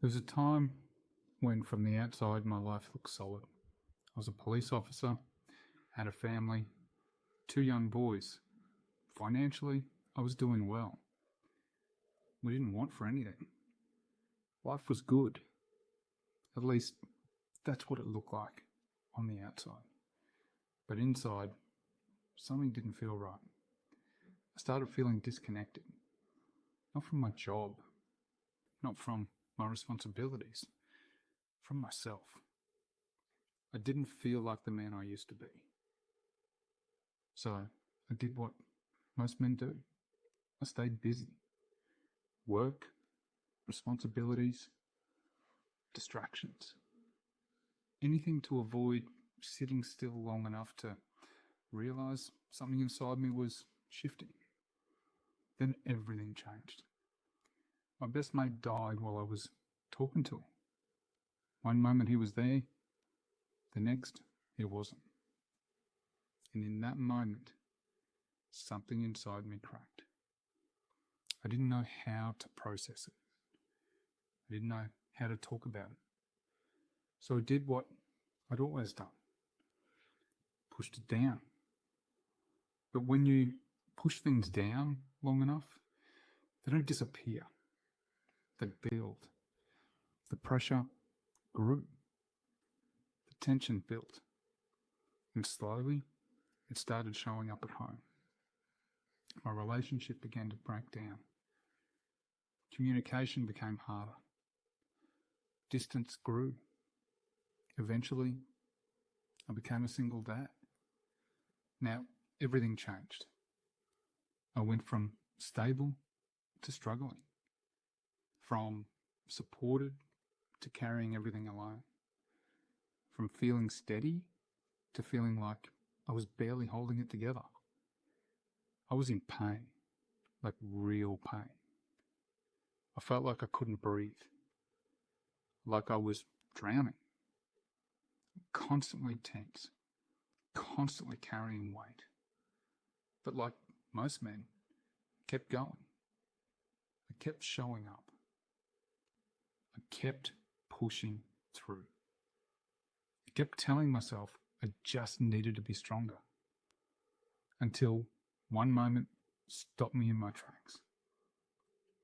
There was a time when, from the outside, my life looked solid. I was a police officer, had a family, 2 young boys. Financially, I was doing well. We didn't want for anything. Life was good. At least, that's what it looked like on the outside. But inside, something didn't feel right. I started feeling disconnected. Not from my job, not from my responsibilities, from myself. I didn't feel like the man I used to be. So I did what most men do. I stayed busy. Work, responsibilities, distractions. Anything to avoid sitting still long enough to realize something inside me was shifting. Then everything changed. My best mate died while I was talking to him. One moment he was there, the next he wasn't. And in that moment, something inside me cracked. I didn't know how to process it. I didn't know how to talk about it. So I did what I'd always done. Pushed it down. But when you push things down long enough, they don't disappear. They build. The pressure grew. The tension built. And slowly, it started showing up at home. My relationship began to break down. Communication became harder. Distance grew. Eventually, I became a single dad. Now, everything changed. I went from stable to struggling. From supported to carrying everything alone. From feeling steady to feeling like I was barely holding it together. I was in pain, like real pain. I felt like I couldn't breathe, like I was drowning. Constantly tense, constantly carrying weight. But like most men, I kept going. I kept showing up. I kept pushing through. I kept telling myself I just needed to be stronger. Until one moment stopped me in my tracks.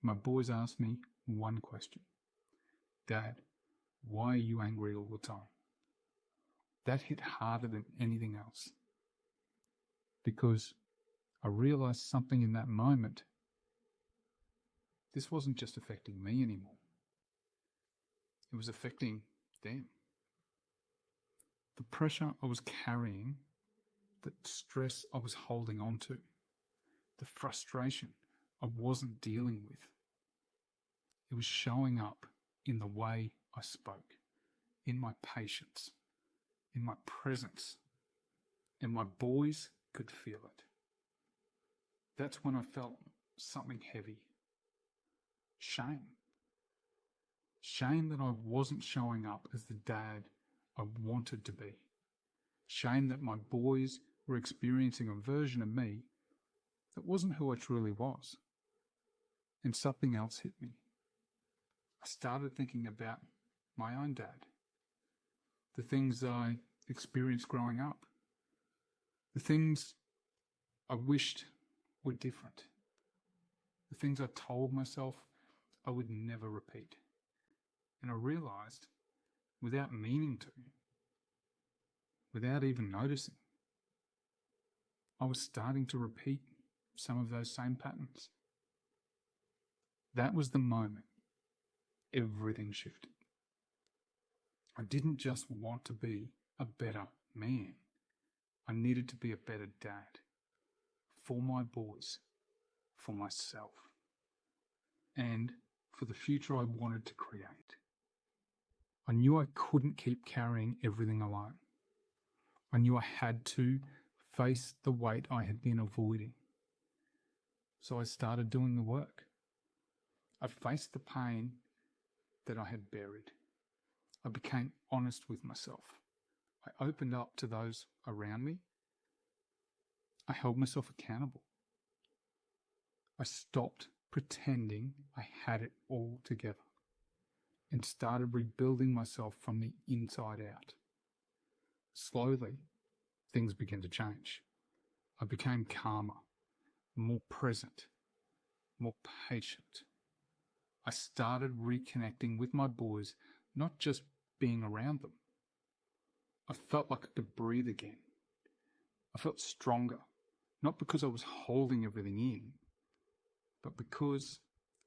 My boys asked me one question. Dad, why are you angry all the time? That hit harder than anything else. Because I realized something in that moment. This wasn't just affecting me anymore. It was affecting them. The pressure I was carrying, the stress I was holding on to, the frustration I wasn't dealing with. It was showing up in the way I spoke, in my patience, in my presence, and my boys could feel it. That's when I felt something heavy. Shame. Shame that I wasn't showing up as the dad I wanted to be. Shame that my boys were experiencing a version of me that wasn't who I truly was. And something else hit me. I started thinking about my own dad. The things I experienced growing up. The things I wished were different. The things I told myself I would never repeat. And I realized, without meaning to, without even noticing, I was starting to repeat some of those same patterns. That was the moment everything shifted. I didn't just want to be a better man. I needed to be a better dad. For my boys. For myself. And for the future I wanted to create. I knew I couldn't keep carrying everything alone. I knew I had to face the weight I had been avoiding. So I started doing the work. I faced the pain that I had buried. I became honest with myself. I opened up to those around me. I held myself accountable. I stopped pretending I had it all together. and started rebuilding myself from the inside out. Slowly, things began to change. I became calmer, more present, more patient. I started reconnecting with my boys, not just being around them. I felt like I could breathe again. I felt stronger, not because I was holding everything in, but because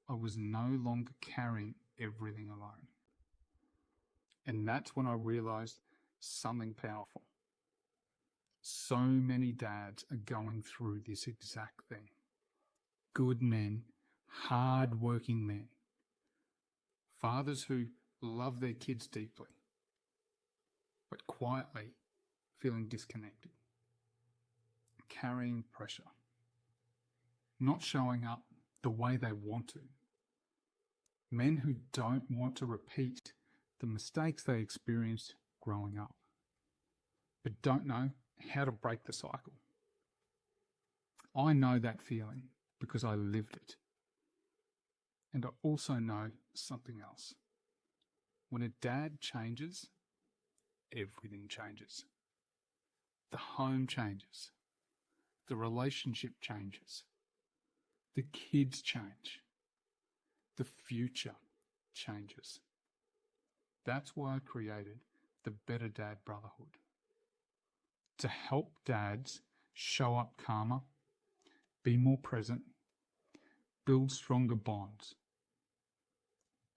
I was no longer carrying everything alone. And that's when I realized something powerful. So many dads are going through this exact thing. Good men, hard-working men. Fathers who love their kids deeply, but quietly feeling disconnected. Carrying pressure. Not showing up the way they want to. Men who don't want to repeat the mistakes they experienced growing up, but don't know how to break the cycle. I know that feeling because I lived it. And I also know something else. When a dad changes, everything changes. The home changes. The relationship changes. The kids change. The future changes. That's why I created the Better Dad Brotherhood. To help dads show up calmer, be more present, build stronger bonds,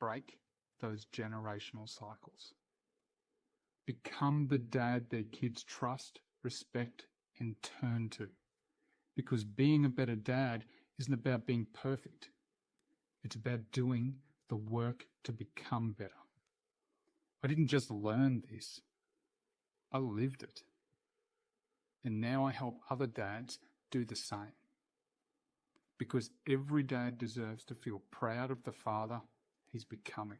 break those generational cycles. Become the dad their kids trust, respect, and turn to. Because being a better dad isn't about being perfect. It's about doing the work to become better. I didn't just learn this, I lived it. And now I help other dads do the same. Because every dad deserves to feel proud of the father he's becoming.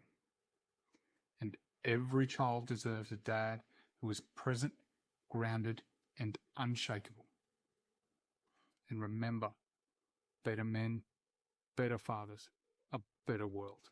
And every child deserves a dad who is present, grounded, and unshakable. And remember, better men, better fathers, a better world.